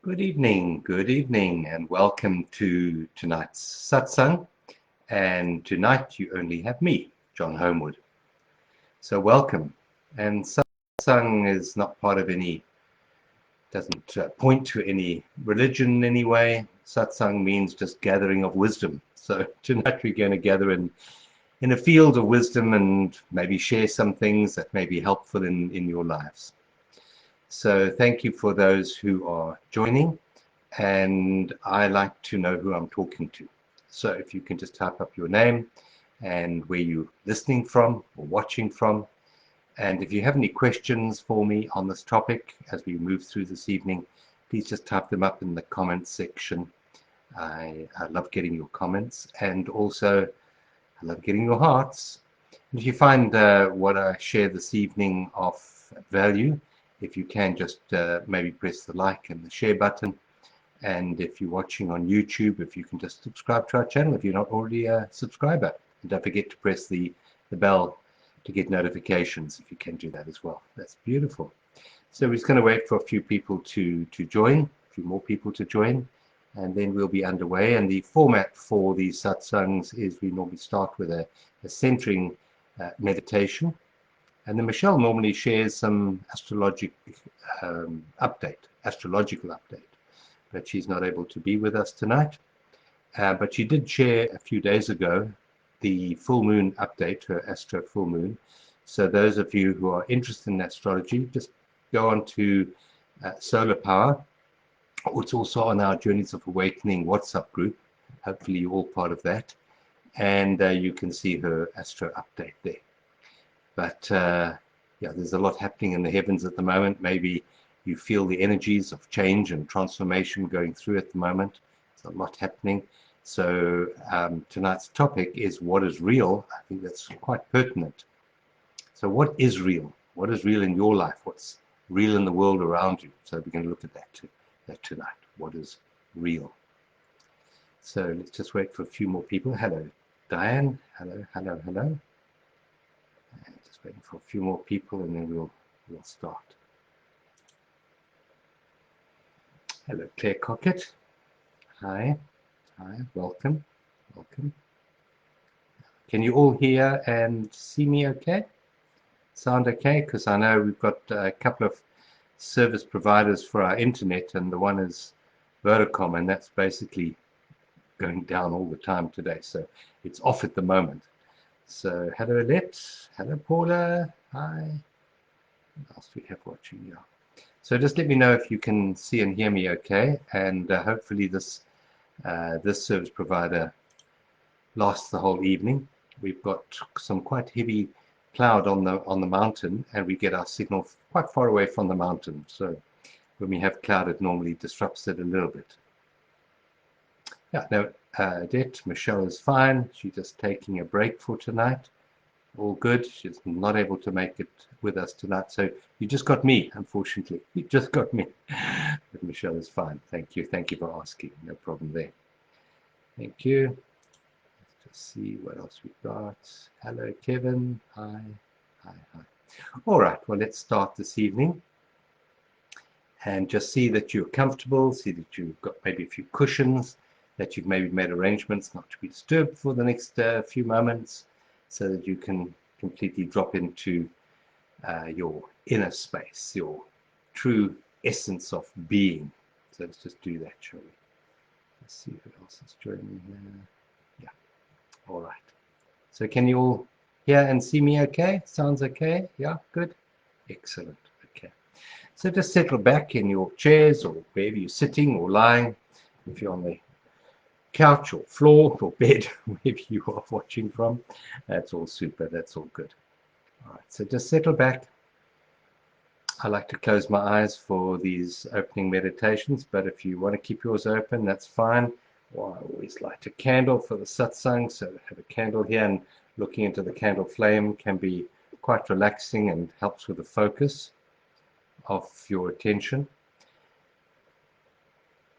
Good evening, and welcome to tonight's Satsang. And tonight you only have me, John Homewood. So welcome. And Satsang is not part of any, doesn't point to any religion in any way. Satsang means just gathering of wisdom. So tonight we're going to gather in a field of wisdom and maybe share some things that may be helpful in your lives. So thank you for those who are joining. And I like to know who I'm talking to. So if you can just type up your name and where you're listening from or watching from. And if you have any questions for me on this topic as we move through this evening, please just type them up in the comments section. I love getting your comments, and also I love getting your hearts. And if you find what I share this evening of value, if you can just maybe press the like and the share button. And if you're watching on YouTube, if you can just subscribe to our channel if you're not already a subscriber. And don't forget to press the bell to get notifications if you can do that as well. That's beautiful. So we're just going to wait for a few people to join, a few more people to join, and then we'll be underway. And the format for these satsangs is we normally start with a centering meditation. And then Michelle normally shares some astrological update, but she's not able to be with us tonight. But she did share a few days ago the full moon update, her astro full moon. So those of you who are interested in astrology, just go on to Solar Power. It's also on our Journeys of Awakening WhatsApp group. Hopefully you're all part of that. And you can see her astro update there. But yeah, there's a lot happening in the heavens at the moment. Maybe you feel the energies of change and transformation going through at the moment. There's a lot happening. So tonight's topic is what is real. I think that's quite pertinent. So what is real? What is real in your life? What's real in the world around you? So we're going to look at that tonight. What is real? So let's just wait for a few more people. Hello, Diane. Hello. And just waiting for a few more people, and then we'll start. Hello, Claire Cockett. Hi, welcome. Can you all hear and see me okay? Sound okay? Because I know we've got a couple of service providers for our internet, and the one is Vodacom, and that's basically going down all the time today. So it's off at the moment. So hello, Alette. Hello, Paula. Hi. What else do we have watching? Yeah. So just let me know if you can see and hear me okay, and hopefully this service provider lasts the whole evening. We've got some quite heavy cloud on the mountain, and we get our signal quite far away from the mountain. So when we have cloud, it normally disrupts it a little bit. Yeah, no, Odette, Michelle is fine. She's just taking a break for tonight. All good. She's not able to make it with us tonight. So you just got me, unfortunately. You just got me. But Michelle is fine. Thank you. Thank you for asking. No problem there. Thank you. Let's just see what else we've got. Hello, Kevin. Hi. All right. Well, let's start this evening. And just see that you're comfortable. See that you've got maybe a few cushions, that you've maybe made arrangements not to be disturbed for the next few moments, so that you can completely drop into your inner space, your true essence of being. So let's just do that, shall we? Let's see who else is joining here. Yeah, all right. So can you all hear and see me okay? Sounds okay? Yeah, good? Excellent, okay. So just settle back in your chairs or wherever you're sitting or lying. If you're on the couch or floor or bed, wherever you are watching from, that's all super, that's all good. All right, so just settle back. I like to close my eyes for these opening meditations, but if you want to keep yours open, that's fine. Well, I always light a candle for the satsang, so have a candle here, and looking into the candle flame can be quite relaxing and helps with the focus of your attention.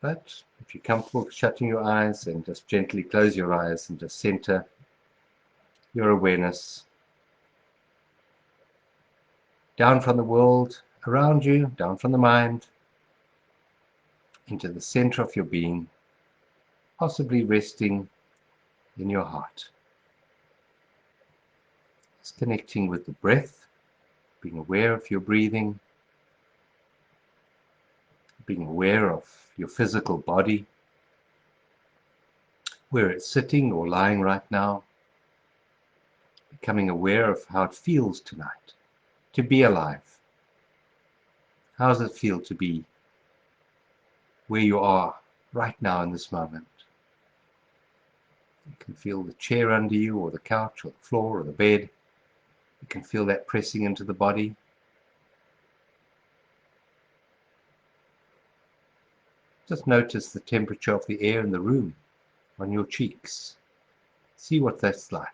But if you're comfortable shutting your eyes, and just gently close your eyes and just center your awareness down from the world around you, down from the mind, into the center of your being, possibly resting in your heart. Just connecting with the breath, being aware of your breathing, being aware of your physical body, where it's sitting or lying right now, becoming aware of how it feels tonight, to be alive. How does it feel to be where you are right now in this moment? You can feel the chair under you, or the couch, or the floor, or the bed. You can feel that pressing into the body. Just notice the temperature of the air in the room on your cheeks. See what that's like.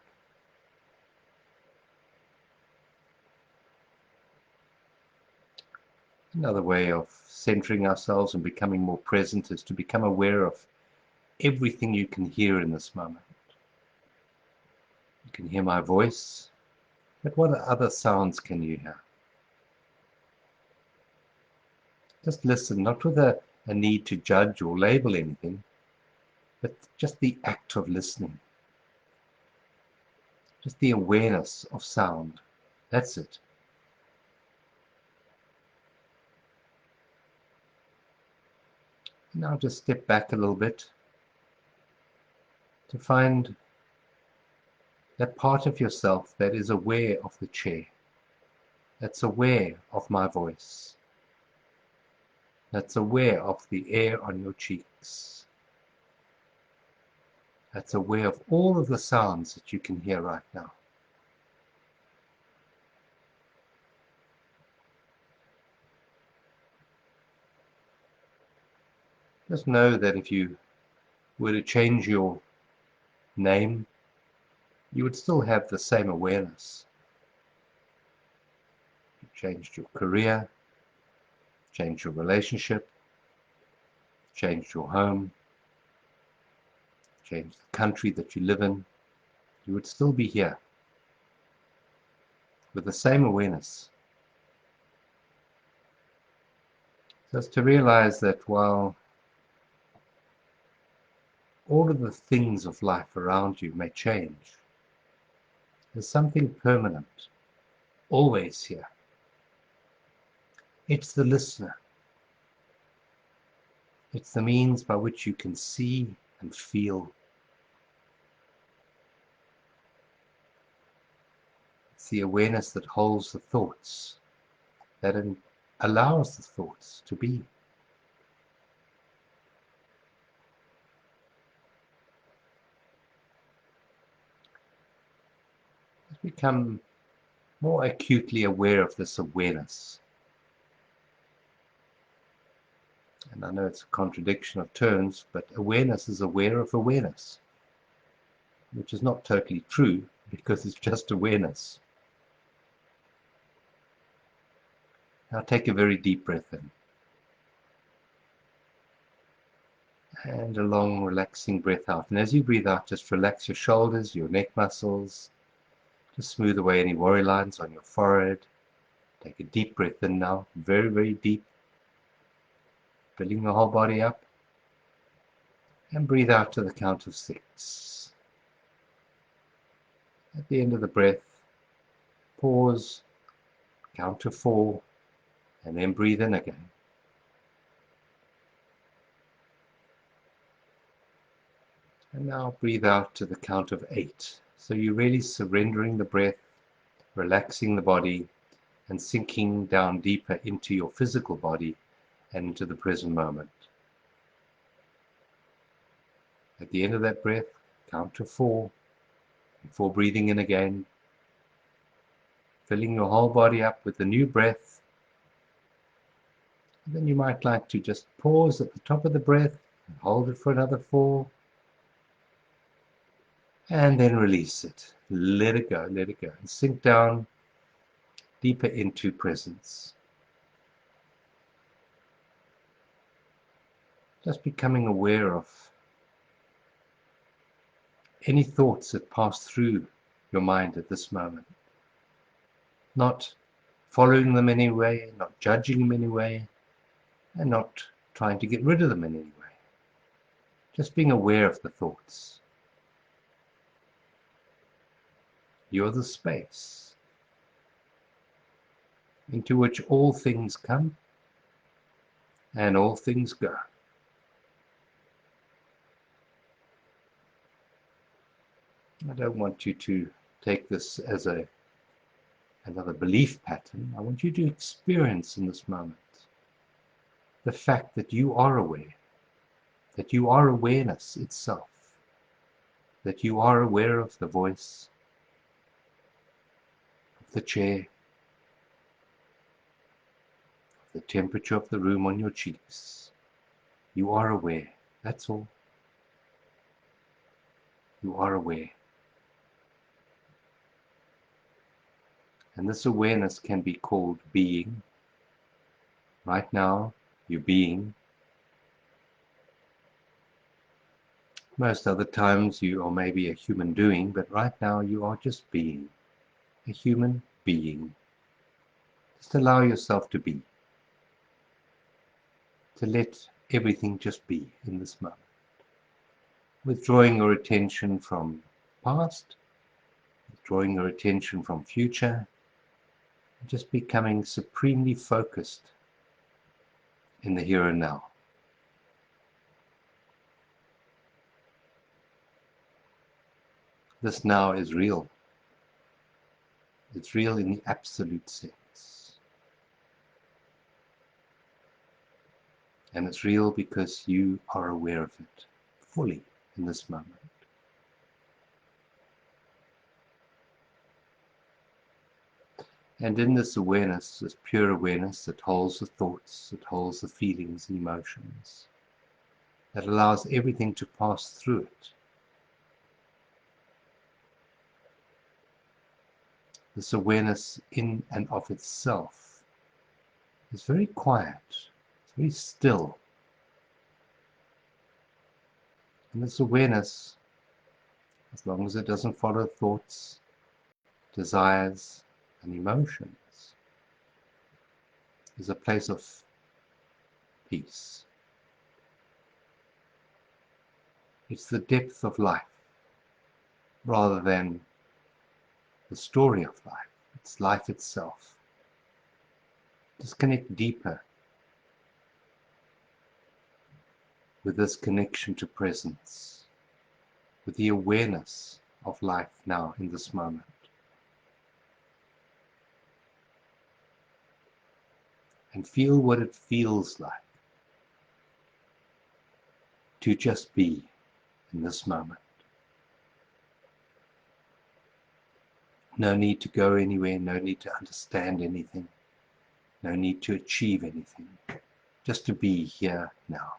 Another way of centering ourselves and becoming more present is to become aware of everything you can hear in this moment. You can hear my voice, but what other sounds can you hear? Just listen, not with a need to judge or label anything, but just the act of listening. Just the awareness of sound. That's it. Now just step back a little bit to find that part of yourself that is aware of the chair, that's aware of my voice, that's aware of the air on your cheeks, that's aware of all of the sounds that you can hear right now. Just know that if you were to change your name, you would still have the same awareness. You changed your career, changed your relationship, changed your home, changed the country that you live in, you would still be here with the same awareness. Just to realize that while all of the things of life around you may change, there's something permanent, always here. It's the listener. It's the means by which you can see and feel. It's the awareness that holds the thoughts, that allows the thoughts to be. Become more acutely aware of this awareness. And I know it's a contradiction of terms, but awareness is aware of awareness, which is not totally true because it's just awareness. Now take a very deep breath in. And a long, relaxing breath out. And as you breathe out, just relax your shoulders, your neck muscles. Just smooth away any worry lines on your forehead. Take a deep breath in now, very, very deep. Filling the whole body up. And breathe out to the count of 6. At the end of the breath, pause, count to 4, and then breathe in again. And now breathe out to the count of 8. So you're really surrendering the breath, relaxing the body, and sinking down deeper into your physical body and into the present moment. At the end of that breath, count to 4, before breathing in again, filling your whole body up with a new breath. And then you might like to just pause at the top of the breath and hold it for another 4. And then release it. Let it go, let it go. And sink down deeper into presence. Just becoming aware of any thoughts that pass through your mind at this moment. Not following them anyway, not judging them anyway, and not trying to get rid of them in any way. Just being aware of the thoughts. You're the space into which all things come and all things go. I don't want you to take this as another belief pattern. I want you to experience in this moment the fact that you are aware, that you are awareness itself, that you are aware of the voice, of the chair, the temperature of the room on your cheeks. You are aware, that's all. You are aware. And this awareness can be called being. Right now, you're being. Most other times you are maybe a human doing, but right now you are just being. A human being. Just allow yourself to be. To let everything just be in this moment. Withdrawing your attention from past, withdrawing your attention from future, just becoming supremely focused in the here and now. This now is real. It's real in the absolute sense. And it's real because you are aware of it fully in this moment. And in this awareness, this pure awareness that holds the thoughts, that holds the feelings and emotions, that allows everything to pass through it. This awareness in and of itself is very quiet, it's very still. And this awareness, as long as it doesn't follow thoughts, desires, and emotions, is a place of peace. It's the depth of life rather than the story of life. It's life itself. Just connect deeper with this connection to presence, with the awareness of life now in this moment. And feel what it feels like to just be in this moment. No need to go anywhere, no need to understand anything, no need to achieve anything, just to be here now.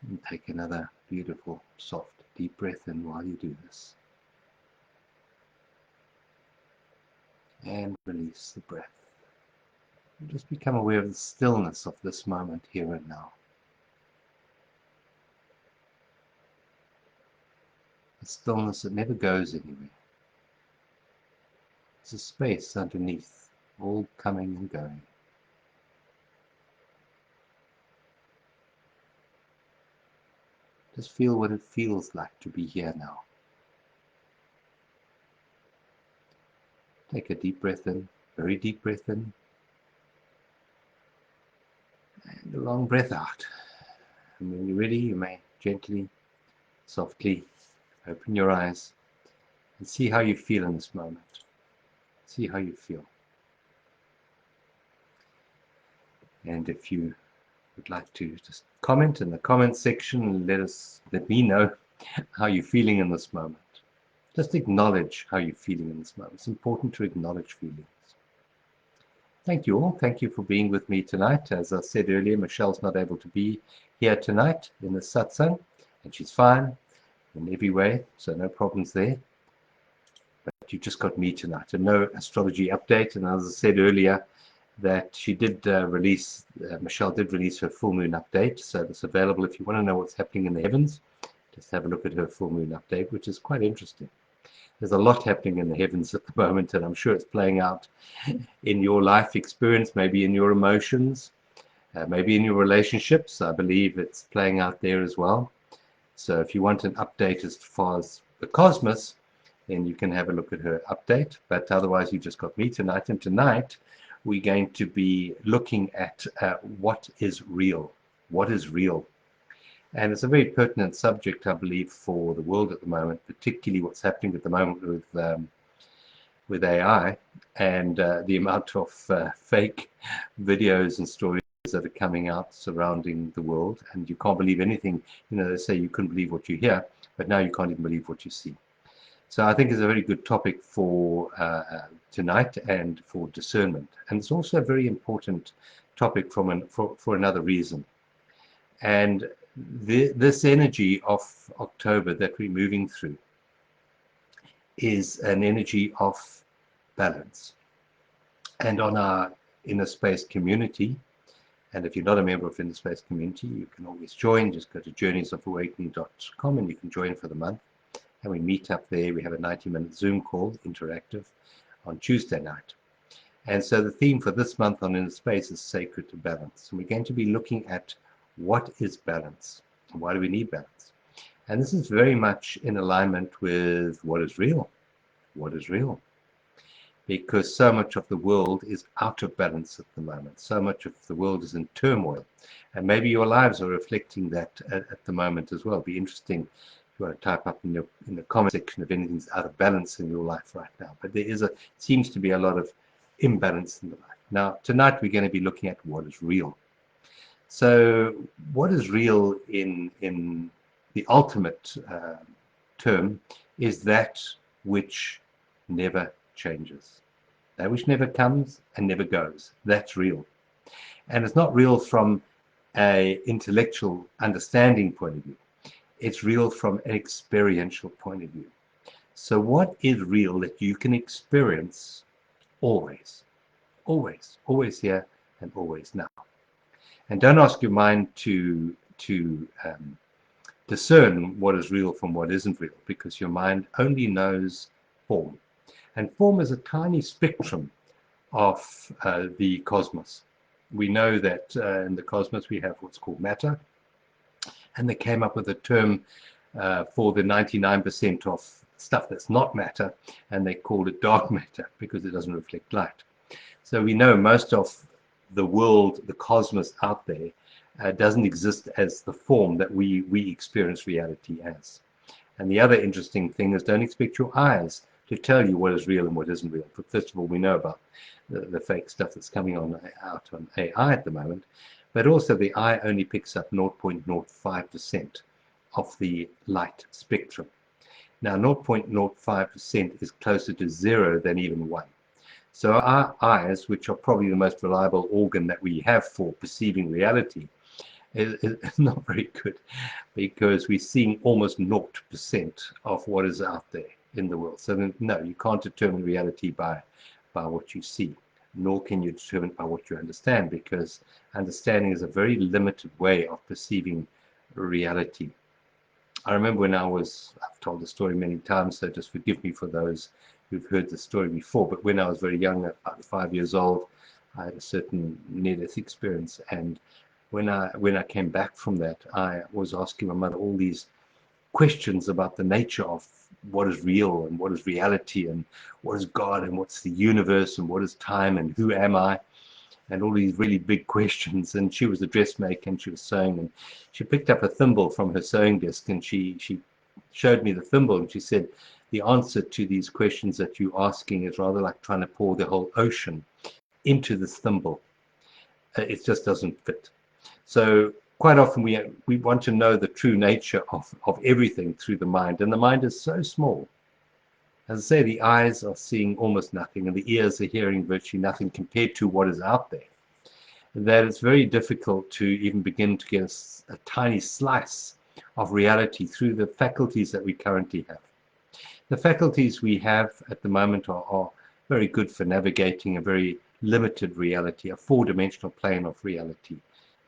And take another beautiful, soft, deep breath in while you do this. And release the breath. And just become aware of the stillness of this moment here and now. A stillness that never goes anywhere. It's a space underneath, all coming and going. Just feel what it feels like to be here now. Take a deep breath in, very deep breath in, and a long breath out. And when you're ready, you may gently, softly open your eyes and see how you feel in this moment. See how you feel. And if you would like to just comment in the comment section and let me know how you're feeling in this moment. Just acknowledge how you're feeling in this moment. It's important to acknowledge feelings. Thank you all. Thank you for being with me tonight. As I said earlier, Michelle's not able to be here tonight in the satsang, and she's fine in every way, so no problems there. But you just got me tonight, and no astrology update. And as I said earlier, that she did Michelle did release her full moon update, so it's available if you want to know what's happening in the heavens. Just have a look at her full moon update, which is quite interesting. There's a lot happening in the heavens at the moment, and I'm sure it's playing out in your life experience, maybe in your emotions, maybe in your relationships. I believe it's playing out there as well. So if you want an update as far as the cosmos, then you can have a look at her update. But otherwise, you just got me tonight. And tonight, we're going to be looking at what is real. What is real? And it's a very pertinent subject, I believe, for the world at the moment, particularly what's happening at the moment with AI and the amount of fake videos and stories that are coming out surrounding the world. And you can't believe anything. You know, they say you couldn't believe what you hear, but now you can't even believe what you see. So I think it's a very good topic for tonight and for discernment. And it's also a very important topic for another reason. And this energy of October that we're moving through is an energy of balance. And on our inner space community, and if you're not a member of inner space community, you can always join. Just go to journeysofawakening.com and you can join for the month. And we meet up there. We have a 90-minute Zoom call, interactive, on Tuesday night. And so the theme for this month on Inner Space is Sacred to Balance. And we're going to be looking at what is balance and why do we need balance. And this is very much in alignment with what is real. What is real? Because so much of the world is out of balance at the moment. So much of the world is in turmoil. And maybe your lives are reflecting that at the moment as well. It'd be interesting if you want to type up in the comment section if anything's out of balance in your life right now. But there seems to be a lot of imbalance in the life. Now, tonight we're going to be looking at what is real. So what is real in the ultimate term is that which never changes. That which never comes and never goes. That's real. And it's not real from an intellectual understanding point of view. It's real from an experiential point of view. So what is real that you can experience always, always, always here and always now? And don't ask your mind to discern what is real from what isn't real, because your mind only knows form. And form is a tiny spectrum of the cosmos. We know that in the cosmos we have what's called matter, and they came up with a term for the 99% of stuff that's not matter, and they called it dark matter because it doesn't reflect light. So we know most of the world, the cosmos out there, doesn't exist as the form that we experience reality as. And the other interesting thing is, don't expect your eyes to tell you what is real and what isn't real. But first of all, we know about the fake stuff that's coming out on AI at the moment, but also the eye only picks up 0.05% of the light spectrum. Now 0.05% is closer to 0 than even 1. So our eyes, which are probably the most reliable organ that we have for perceiving reality, is not very good, because we're seeing almost 0% of what is out there in the world. So then, no, you can't determine reality by what you see, nor can you determine by what you understand, because understanding is a very limited way of perceiving reality. I remember when I've told the story many times, so just forgive me for those who've heard the story before, but when I was very young, about 5 years old, I had a certain near-death experience, and when I came back from that, I was asking my mother all these questions about the nature of what is real and what is reality and what is God and what's the universe and what is time and who am I, and all these really big questions. And she was a dressmaker and she was sewing, and she picked up a thimble from her sewing desk and she showed me the thimble, and she said, the answer to these questions that you're asking is rather like trying to pour the whole ocean into this thimble. It just doesn't fit. So quite often we want to know the true nature of everything through the mind, and the mind is so small. As I say, the eyes are seeing almost nothing and the ears are hearing virtually nothing compared to what is out there, that it's very difficult to even begin to get a tiny slice of reality through the faculties that we currently have. The faculties we have at the moment are very good for navigating a very limited reality, a four-dimensional plane of reality.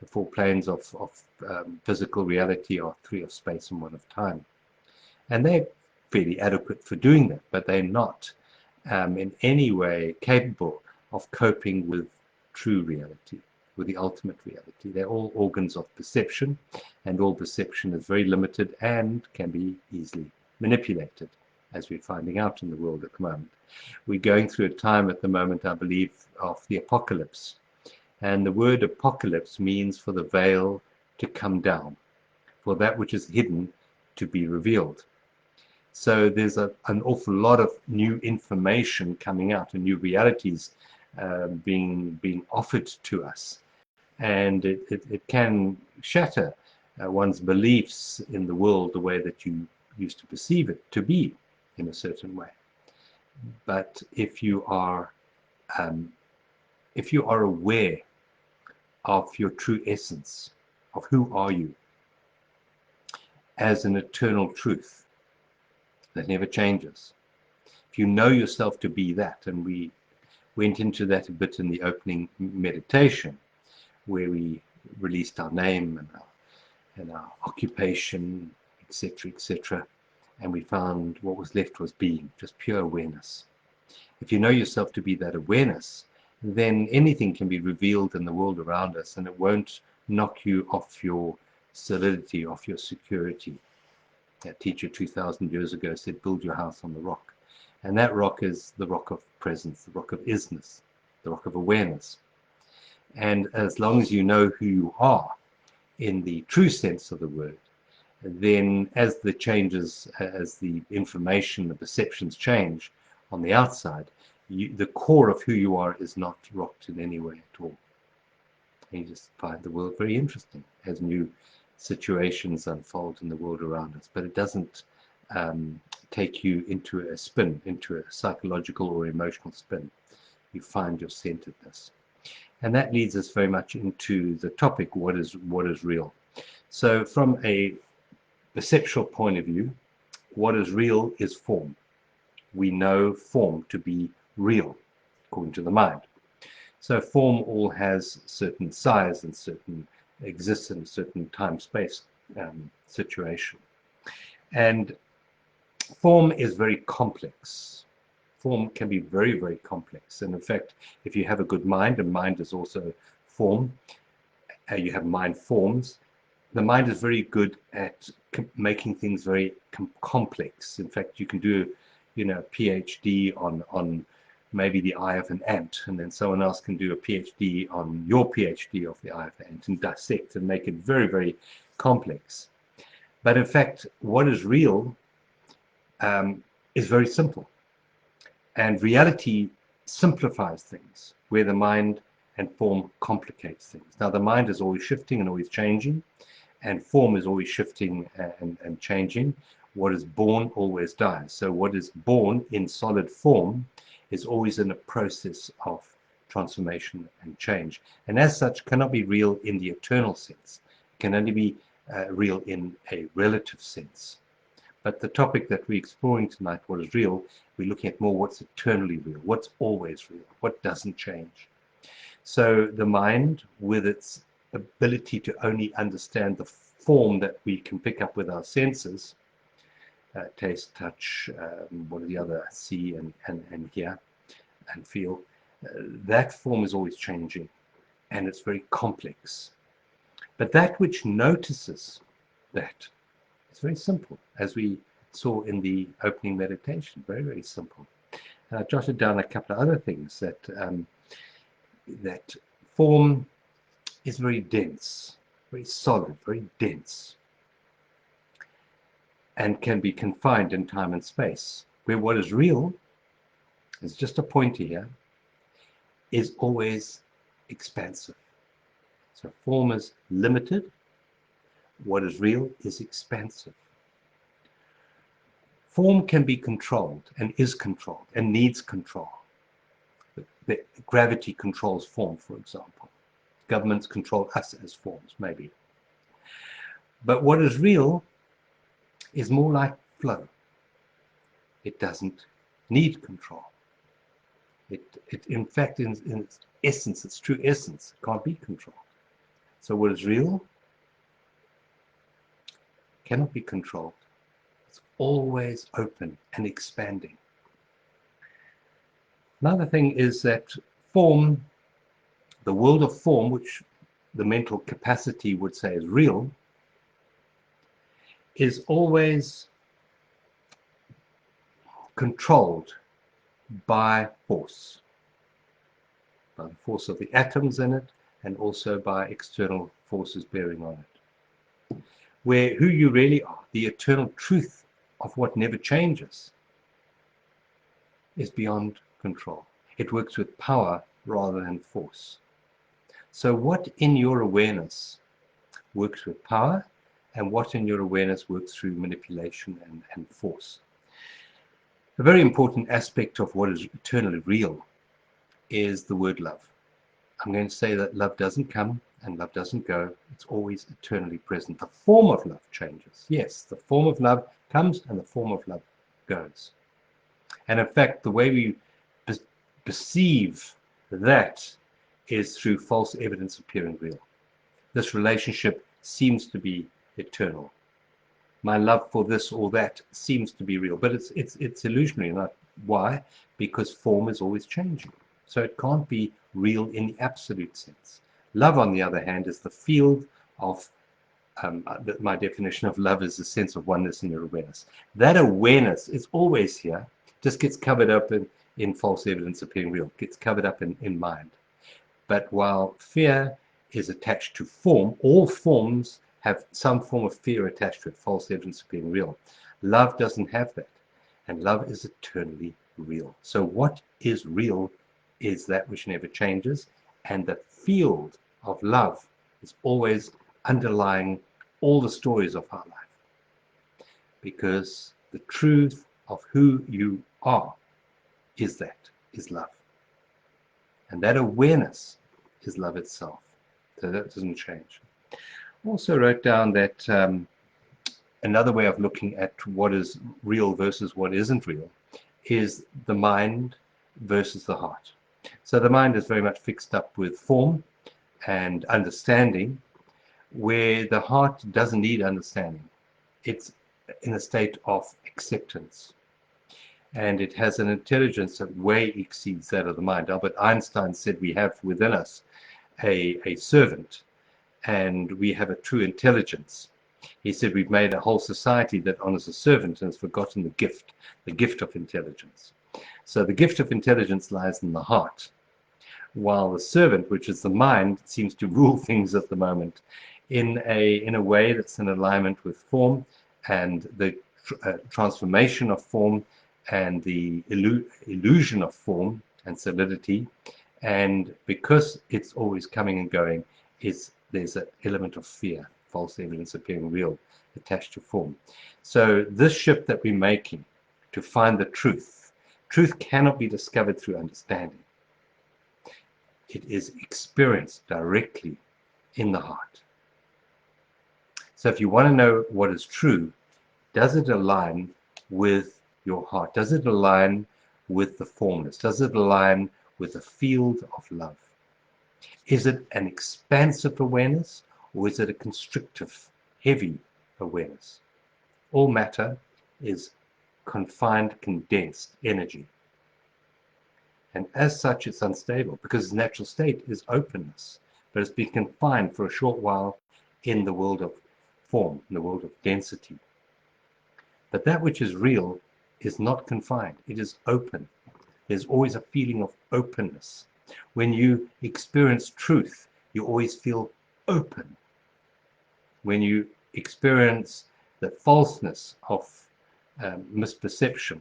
The four planes of physical reality are three of space and one of time. And they're fairly adequate for doing that, but they're not in any way capable of coping with true reality, with the ultimate reality. They're all organs of perception, and all perception is very limited and can be easily manipulated, as we're finding out in the world at the moment. We're going through a time at the moment, I believe, of the apocalypse. And the word apocalypse means for the veil to come down, for that which is hidden to be revealed. So there's an awful lot of new information coming out and new realities being offered to us. And it can shatter one's beliefs in the world the way that you used to perceive it to be in a certain way. But if you are aware of your true essence, of who are you as an eternal truth that never changes, if you know yourself to be that, and we went into that a bit in the opening meditation, where we released our name and our occupation, etc., etc., and we found what was left was being, just pure awareness. If you know yourself to be that awareness, then anything can be revealed in the world around us, and it won't knock you off your solidity, off your security. That teacher 2,000 years ago said, build your house on the rock. And that rock is the rock of presence, the rock of isness, the rock of awareness. And as long as you know who you are in the true sense of the word, then as the changes, as the information, the perceptions change on the outside, the core of who you are is not rocked in any way at all. And you just find the world very interesting as new situations unfold in the world around us. But it doesn't take you into a spin, into a psychological or emotional spin. You find your centeredness. And that leads us very much into the topic, what is real? So from a perceptual point of view, what is real is form. We know form to be real, according to the mind. So form all has certain size and certain exists in a certain time-space situation. And form is very complex. Form can be very, very complex. And in fact, if you have a good mind, and mind is also form, you have mind forms, the mind is very good at making things very complex. In fact, you can do, a PhD on maybe the eye of an ant, and then someone else can do a PhD on your PhD of the eye of the ant and dissect and make it very, very complex. But in fact, what is real is very simple. And reality simplifies things, where the mind and form complicates things. Now, the mind is always shifting and always changing, and form is always shifting and changing. What is born always dies. So what is born in solid form is always in a process of transformation and change. And as such, cannot be real in the eternal sense. It can only be real in a relative sense. But the topic that we're exploring tonight, what is real, we're looking at more what's eternally real, what's always real, what doesn't change. So the mind, with its ability to only understand the form that we can pick up with our senses, taste, touch, what are the other, see and hear and feel, that form is always changing, and it's very complex. But that which notices that, it's very simple, as we saw in the opening meditation, very, very simple. And I jotted down a couple of other things that that form is very dense, very solid, very dense, and can be confined in time and space, where what is real is just a pointer here, is always expansive. So form is limited, what is real is expansive. Form can be controlled and is controlled and needs control. The gravity controls form, for example. Governments control us as forms, maybe. But what is real is more like flow. It doesn't need control. It in fact, in its essence, its true essence, can't be controlled. So what is real cannot be controlled. It's always open and expanding. Another thing is that form, the world of form, which the mental capacity would say is real, is always controlled by force the force of the atoms in it, and also by external forces bearing on it. Where who you really are, the eternal truth of what never changes, is beyond control. It works with power rather than force. So what in your awareness works with power, and what in your awareness works through manipulation and force? A very important aspect of what is eternally real is the word love. I'm going to say that love doesn't come and love doesn't go. It's always eternally present. The form of love changes. Yes, the form of love comes and the form of love goes. And in fact, the way we perceive that is through false evidence appearing real. This relationship seems to be eternal. My love for this or that seems to be real, but it's illusionary. Not why? Because form is always changing. So it can't be real in the absolute sense. Love, on the other hand, is the field of, my definition of love is the sense of oneness in your awareness. That awareness is always here, just gets covered up in false evidence appearing real, gets covered up in mind. But while fear is attached to form, all forms have some form of fear attached to it, false evidence appearing real. Love doesn't have that, and love is eternally real. So what is real is that which never changes, and the field of love is always underlying all the stories of our life, because the truth of who you are is love, and that awareness is love itself. So that doesn't change. Also wrote down that another way of looking at what is real versus what isn't real is the mind versus the heart. So the mind is very much fixed up with form and understanding, where the heart doesn't need understanding. It's in a state of acceptance. And it has an intelligence that way exceeds that of the mind. Albert Einstein said we have within us a servant, and we have a true intelligence. He said we've made a whole society that honors a servant and has forgotten the gift of intelligence. So the gift of intelligence lies in the heart, while the servant, which is the mind, seems to rule things at the moment in a way that's in alignment with form and the transformation of form and the illusion of form and solidity. And because it's always coming and going, there's an element of fear, false evidence appearing real, attached to form. So this shift that we're making to find the truth cannot be discovered through understanding. It is experienced directly in the heart. So if you want to know what is true, does it align with your heart? Does it align with the formless? Does it align with the field of love? Is it an expansive awareness, or is it a constrictive, heavy awareness? All matter is confined, condensed energy. And as such, it's unstable, because its natural state is openness, but it's been confined for a short while in the world of form, in the world of density. But that which is real is not confined, it is open. There's always a feeling of openness. When you experience truth, you always feel open. When you experience the falseness of misperception,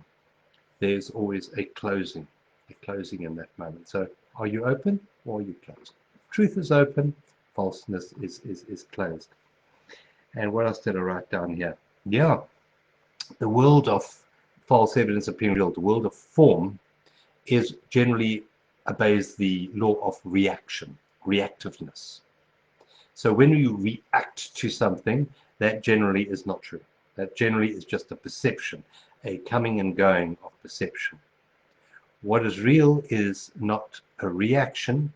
there's always a closing in that moment. So are you open or are you closed? Truth is open, falseness is closed. And what else did I write down here? Yeah, the world of false evidence appearing real, the world of form, is generally obeys the law of reaction, reactiveness. So when you react to something, that generally is not true. That generally is just a perception, a coming and going of perception. What is real is not a reaction,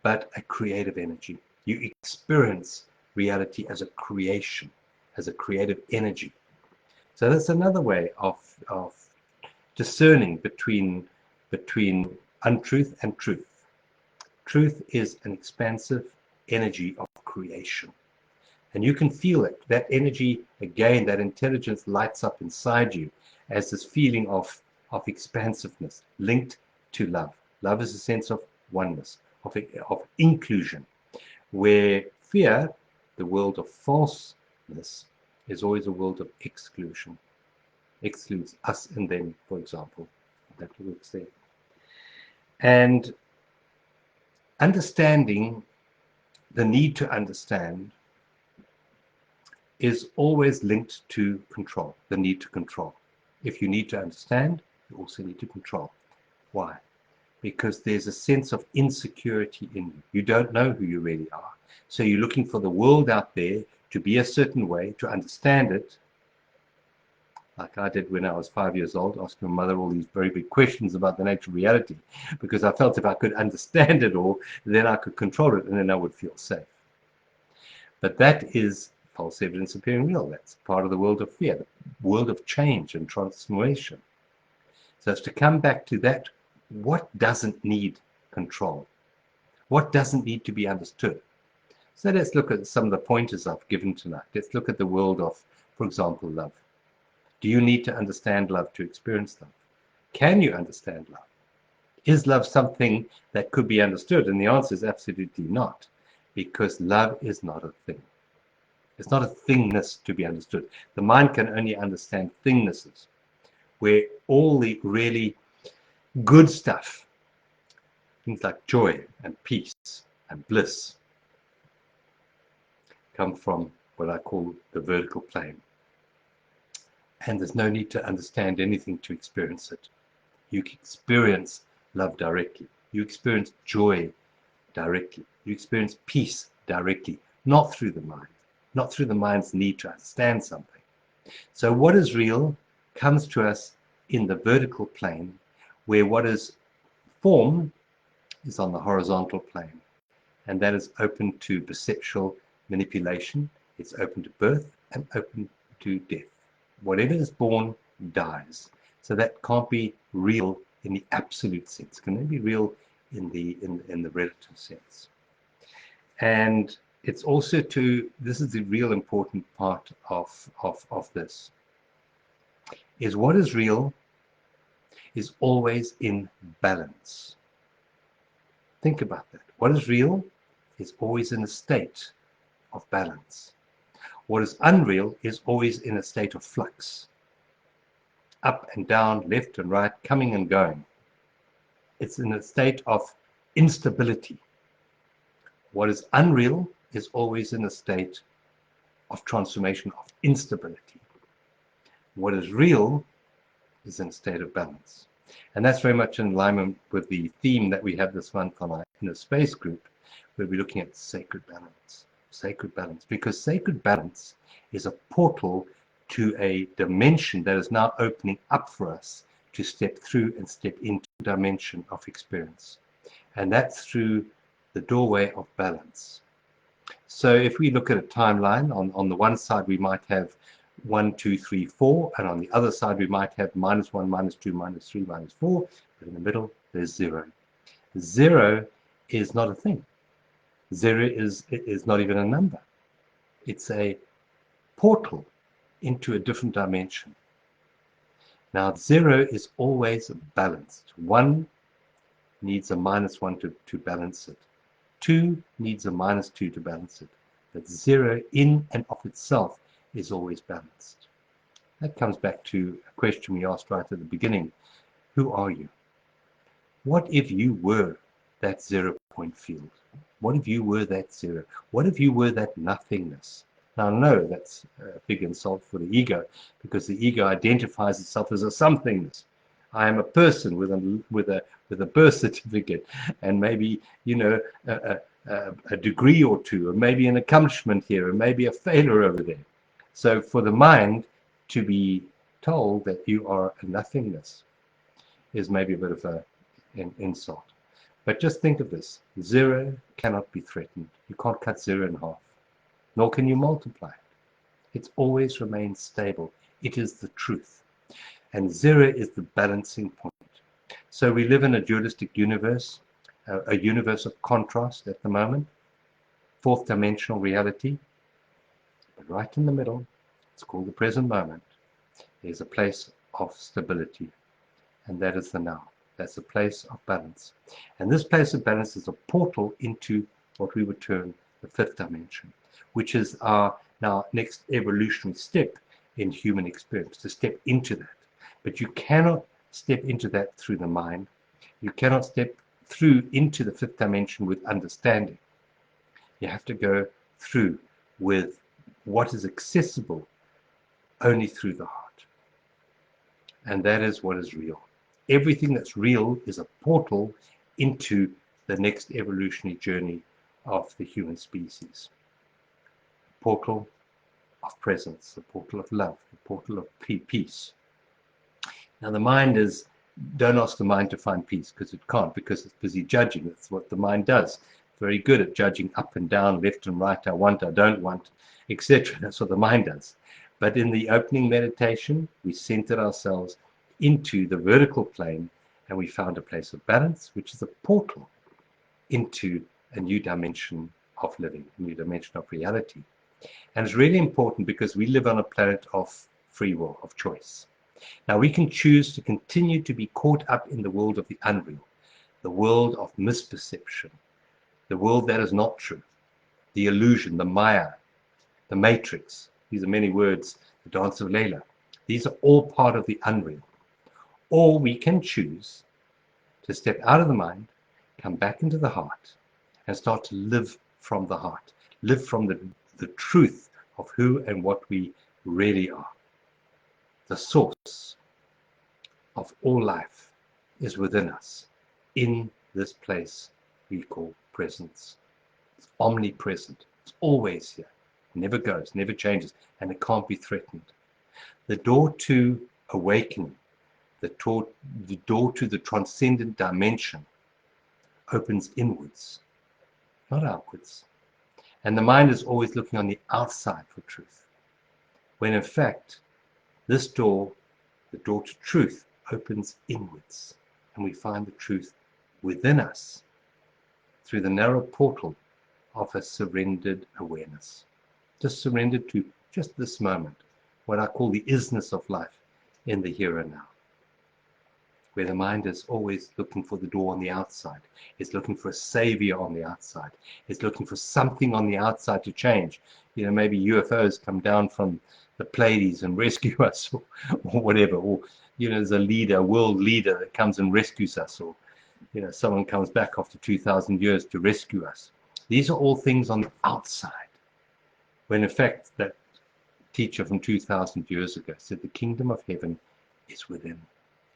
but a creative energy. You experience reality as a creation, as a creative energy. So that's another way of discerning between untruth and truth. Truth is an expansive energy of creation. And you can feel it. That energy, again, that intelligence lights up inside you as this feeling of expansiveness linked to love. Love is a sense of oneness, of inclusion, where fear, the world of falseness, is always a world of exclusion. Excludes us and them, for example. That works there. And understanding the need to understand is always linked to control, the need to control. If you need to understand, you also need to control. Why? Because there's a sense of insecurity in you. You don't know who you really are. So you're looking for the world out there to be a certain way, to understand it, like I did when I was 5 years old, asking my mother all these very big questions about the nature of reality, because I felt if I could understand it all, then I could control it, and then I would feel safe. But that is false evidence appearing real. That's part of the world of fear, the world of change and transformation. So it's to come back to that. What doesn't need control? What doesn't need to be understood? So let's look at some of the pointers I've given tonight. Let's look at the world of, for example, love. Do you need to understand love to experience love? Can you understand love? Is love something that could be understood? And the answer is absolutely not, because love is not a thing. It's not a thingness to be understood. The mind can only understand thingnesses, where all the really good stuff, things like joy and peace and bliss, come from what I call the vertical plane. And there's no need to understand anything to experience it. You experience love directly. You experience joy directly. You experience peace directly, not through the mind, not through the mind's need to understand something. So what is real comes to us in the vertical plane, where what is form is on the horizontal plane. And that is open to perceptual manipulation. It's open to birth and open to death. Whatever is born dies. So that can't be real in the absolute sense. It can only be real in the relative sense. And it's also this is the real important part of this, is what is real is always in balance. Think about that. What is real is always in a state of balance. What is unreal is always in a state of flux, up and down, left and right, coming and going. It's in a state of instability. What is unreal is always in a state of transformation, of instability. What is real is in a state of balance. And that's very much in alignment with the theme that we have this month on our inner space group, where we're looking at sacred balance. Sacred balance, because sacred balance is a portal to a dimension that is now opening up for us to step through and step into a dimension of experience. And that's through the doorway of balance. So if we look at a timeline, on the one side we might have 1, 2, 3, 4, and on the other side we might have -1, -2, -3, -4, but in the middle there's 0. 0 is not a thing. 0 is not even a number. It's a portal into a different dimension. Now 0 is always balanced. 1 needs a -1 to balance it. 2 needs a -2 to balance it. But 0 in and of itself is always balanced. That comes back to a question we asked right at the beginning. Who are you? What if you were that 0-point field? What if you were that 0? What if you were that nothingness? Now, no, that's a big insult for the ego, because the ego identifies itself as a somethingness. I am a person with a birth certificate, and maybe, you know, a degree or two, or maybe an accomplishment here, or maybe a failure over there. So for the mind to be told that you are a nothingness is maybe a bit of an insult. But just think of this. 0 cannot be threatened. You can't cut 0 in half, nor can you multiply it. It's always remains stable. It is the truth. And zero is the balancing point. So we live in a dualistic universe, a universe of contrast at the moment, fourth dimensional reality. But right in the middle, it's called the present moment, there's a place of stability. And that is the now. That's a place of balance. And this place of balance is a portal into what we would term the fifth dimension, which is our now next evolutionary step in human experience, to step into that. But you cannot step into that through the mind. You cannot step through into the fifth dimension with understanding. You have to go through with what is accessible only through the heart. And that is what is real. Everything that's real is a portal into the next evolutionary journey of the human species. A portal of presence, a portal of love, a portal of peace. Now the mind is, don't ask the mind to find peace, because it can't, because it's busy judging. That's what the mind does. Very good at judging up and down, left and right, I want, I don't want, etc. That's what the mind does. But in the opening meditation, we centered ourselves into the vertical plane, and we found a place of balance, which is a portal into a new dimension of living, a new dimension of reality. And it's really important because we live on a planet of free will, of choice. Now we can choose to continue to be caught up in the world of the unreal, the world of misperception, the world that is not true, the illusion, the Maya, the matrix. These are many words, the dance of Layla. These are all part of the unreal. Or we can choose to step out of the mind, come back into the heart, and start to live from the heart, live from the truth of who and what we really are. The source of all life is within us, in this place we call presence. It's omnipresent. It's always here. Never goes, never changes, and it can't be threatened. The door to awakening, the door to the transcendent dimension opens inwards, not outwards. And the mind is always looking on the outside for truth, when in fact, this door, the door to truth, opens inwards, and we find the truth within us through the narrow portal of a surrendered awareness. Just surrendered to just this moment, what I call the isness of life in the here and now, where the mind is always looking for the door on the outside. It's looking for a savior on the outside. It's looking for something on the outside to change. You know, maybe UFOs come down from the Pleiades and rescue us, or whatever. Or, you know, there's a leader, a world leader that comes and rescues us, or, you know, someone comes back after 2,000 years to rescue us. These are all things on the outside, when in fact that teacher from 2,000 years ago said the kingdom of heaven is within.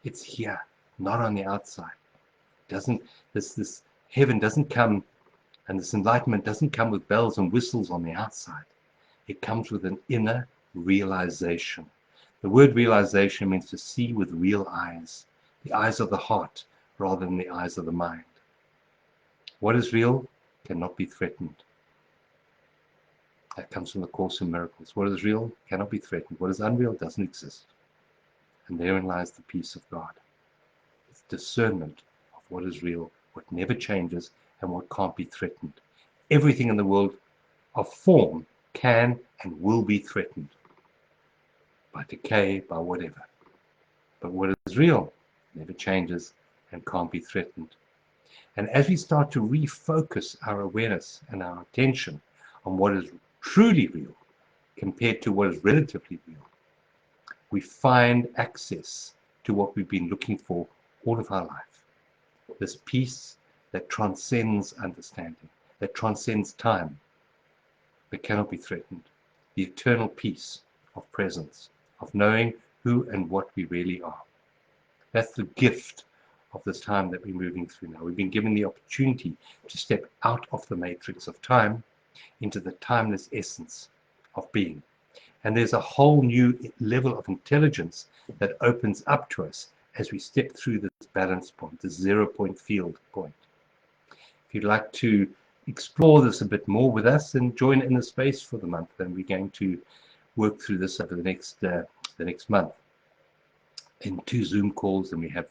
It's here, not on the outside. This heaven doesn't come, and this enlightenment doesn't come with bells and whistles on the outside. It comes with an inner realization. The word realization means to see with real eyes, the eyes of the heart rather than the eyes of the mind. What is real cannot be threatened. That comes from the Course in Miracles. What is real cannot be threatened. What is unreal doesn't exist. And therein lies the peace of God. It's discernment of what is real, what never changes, and what can't be threatened. Everything in the world of form can and will be threatened by decay, by whatever. But what is real never changes and can't be threatened. And as we start to refocus our awareness and our attention on what is truly real compared to what is relatively real, we find access to what we've been looking for all of our life. This peace that transcends understanding, that transcends time, but cannot be threatened. The eternal peace of presence, of knowing who and what we really are. That's the gift of this time that we're moving through now. We've been given the opportunity to step out of the matrix of time into the timeless essence of being. And there's a whole new level of intelligence that opens up to us as we step through this balance point, this 0-point field point. If you'd like to explore this a bit more with us, then join in the space for the month, and we're going to work through this over the next the next month in 2 Zoom calls, and we have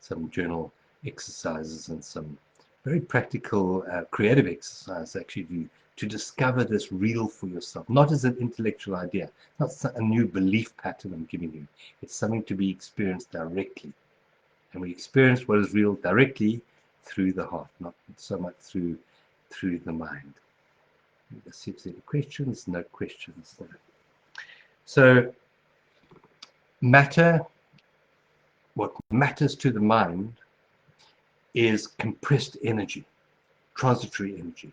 some journal exercises and some very practical, creative exercise actually to discover this real for yourself, not as an intellectual idea, not a new belief pattern I'm giving you. It's something to be experienced directly. And we experience what is real directly through the heart, not so much through the mind. Let's see if there are questions. No questions there. So what matters to the mind is compressed energy, transitory energy.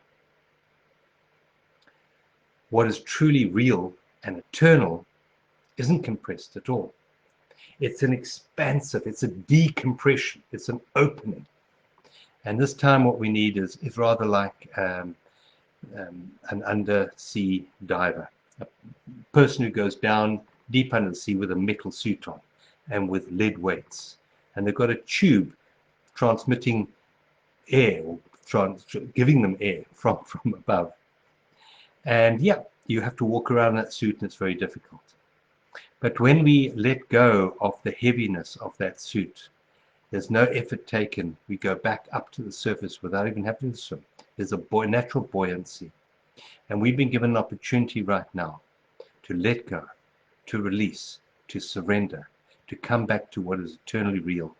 What is truly real and eternal isn't compressed at all. It's an expansive, it's a decompression, it's an opening. And this time what we need is rather like an undersea diver, a person who goes down deep under the sea with a metal suit on and with lead weights. And they've got a tube transmitting air, or giving them air from above. And yeah, you have to walk around that suit, and it's very difficult. But when we let go of the heaviness of that suit, there's no effort taken. We go back up to the surface without even having to swim. There's a natural buoyancy. And we've been given an opportunity right now to let go, to release, to surrender, to come back to what is eternally real.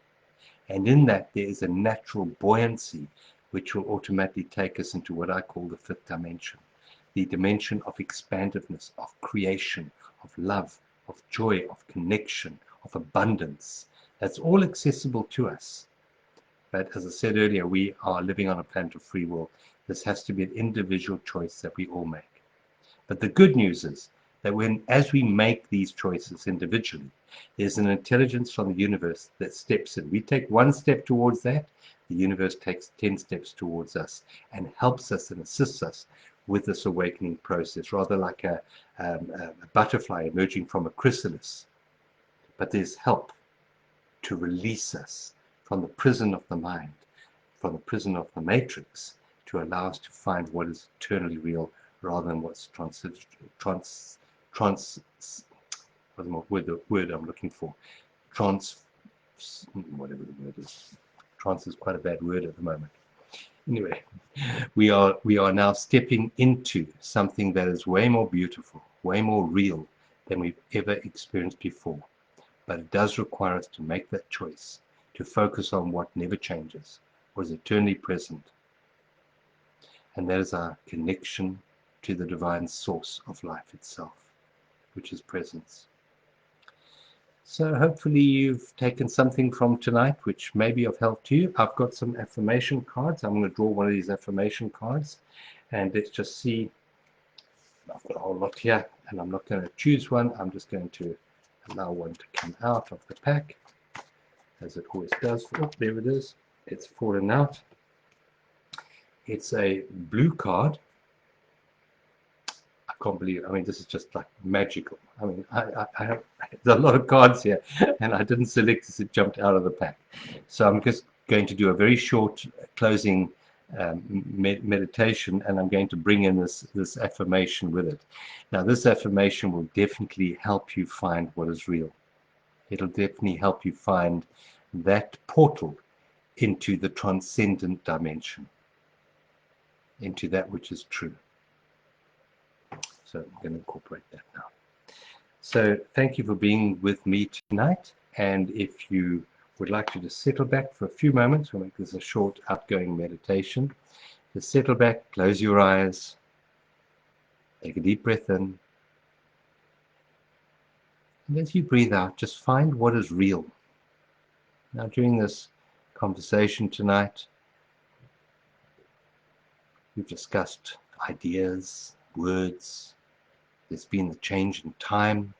And in that, there is a natural buoyancy which will automatically take us into what I call the fifth dimension, the dimension of expansiveness, of creation, of love, of joy, of connection, of abundance. That's all accessible to us. But as I said earlier, we are living on a planet of free will. This has to be an individual choice that we all make. But the good news is that as we make these choices individually, there's an intelligence from the universe that steps in. We take one step towards that, the universe takes 10 steps towards us and helps us and assists us with this awakening process, rather like a butterfly emerging from a chrysalis. But there's help to release us from the prison of the mind, from the prison of the matrix, to allow us to find what is eternally real rather than what's word I'm looking for? Whatever the word is. Trance is quite a bad word at the moment. Anyway, we are now stepping into something that is way more beautiful, way more real than we've ever experienced before. But it does require us to make that choice, to focus on what never changes, what is eternally present. And that is our connection to the divine source of life itself, which is presence. So hopefully you've taken something from tonight which may be of help to you. I've got some affirmation cards. I'm going to draw one of these affirmation cards, and let's just see. I've got a whole lot here, and I'm not going to choose one. I'm just going to allow one to come out of the pack, as it always does. Oh, there it is. It's fallen out. It's a blue card. I can't believe it. I mean, this is just like magical. I mean, I have there's a lot of cards here, and I didn't select as it jumped out of the pack. So I'm just going to do a very short closing meditation, and I'm going to bring in this affirmation with it. Now, this affirmation will definitely help you find what is real. It'll definitely help you find that portal into the transcendent dimension, into that which is true. So I'm going to incorporate that now. So thank you for being with me tonight. And if you would like to just settle back for a few moments, we'll make this a short outgoing meditation. Just settle back, close your eyes, take a deep breath in. And as you breathe out, just find what is real. Now, during this conversation tonight, we've discussed ideas, words. There's been a change in time.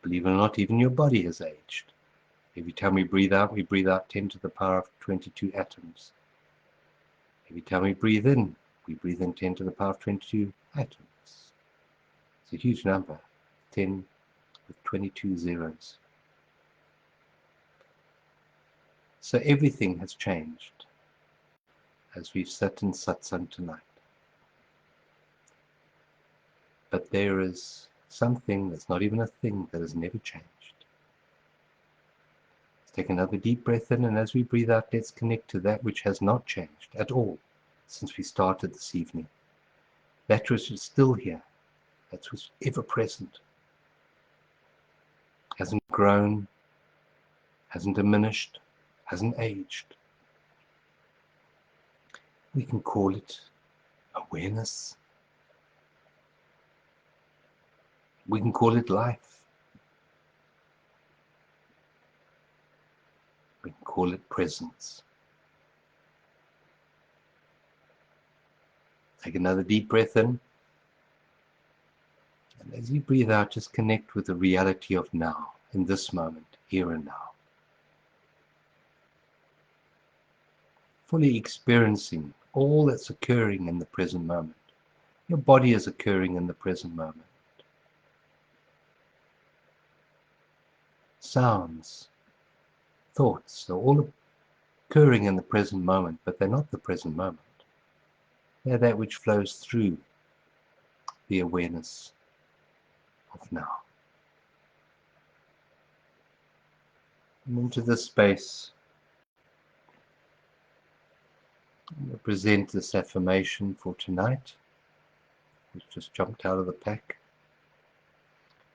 Believe it or not, even your body has aged. Every time we breathe out 10 to the power of 22 atoms. Every time we breathe in 10 to the power of 22 atoms. It's a huge number, 10 with 22 zeros. So everything has changed as we've sat in Satsang tonight. But there is something that's not even a thing, that has never changed. Let's take another deep breath in, and as we breathe out, let's connect to that which has not changed at all since we started this evening. That which is still here, that which is ever present, hasn't grown, hasn't diminished, hasn't aged. We can call it awareness. We can call it life. We can call it presence. Take another deep breath in. And as you breathe out, just connect with the reality of now, in this moment, here and now. Fully experiencing all that's occurring in the present moment. Your body is occurring in the present moment. Sounds, thoughts, they're all occurring in the present moment, but they're not the present moment. They're that which flows through the awareness of now. And into this space, I'm going to present this affirmation for tonight, which just jumped out of the pack.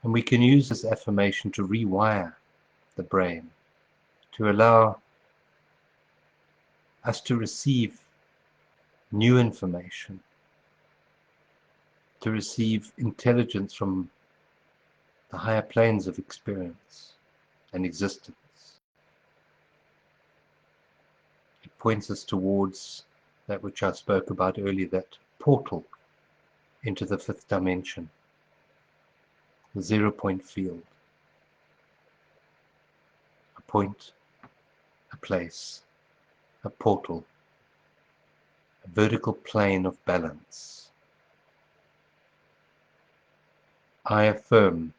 And we can use this affirmation to rewire the brain, to allow us to receive new information, to receive intelligence from the higher planes of experience and existence. It points us towards that which I spoke about earlier, that portal into the fifth dimension, the 0-point field, a point, a place, a portal, a vertical plane of balance. I affirm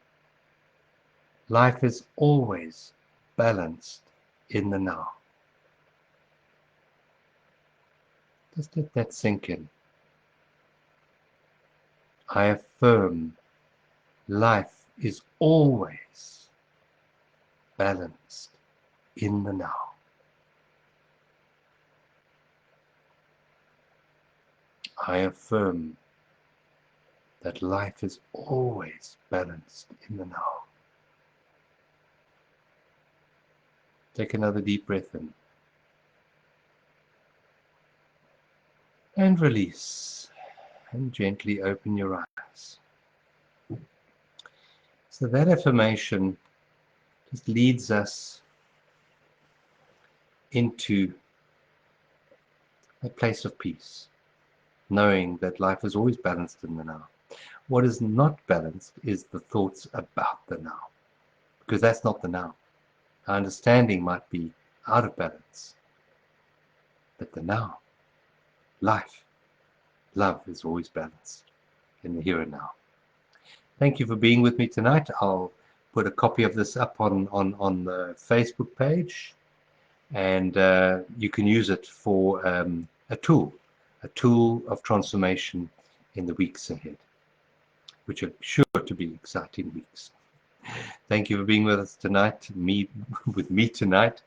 life is always balanced in the now. Just let that sink in. I affirm life is always balanced in the now. I affirm that life is always balanced in the now. Take another deep breath in. And release. And gently open your eyes. So that affirmation just leads us into a place of peace, knowing that life is always balanced in the now. What is not balanced is the thoughts about the now, because that's not the now. Our understanding might be out of balance, but the now, life, love is always balanced in the here and now. Thank you for being with me tonight. I'll put a copy of this up on the Facebook page, and you can use it for a tool of transformation in the weeks ahead, which are sure to be exciting weeks. Thank you for being with us tonight. With me tonight.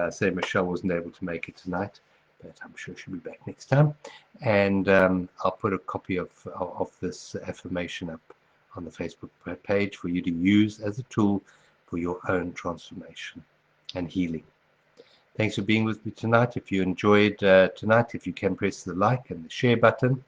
Say Michelle wasn't able to make it tonight, but I'm sure she'll be back next time. And I'll put a copy of this affirmation up on the Facebook page for you to use as a tool for your own transformation and healing. Thanks for being with me tonight. If you enjoyed tonight, if you can press the like and the share button.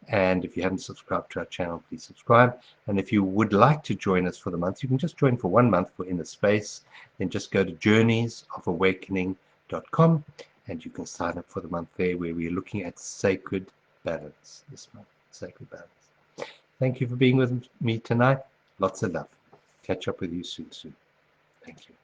And if you haven't subscribed to our channel, please subscribe. And if you would like to join us for the month, you can just join for 1 month for Inner Space. Then just go to journeysofawakening.com and you can sign up for the month there, where we're looking at sacred balance this month. Sacred balance. Thank you for being with me tonight. Lots of love. Catch up with you soon. Thank you.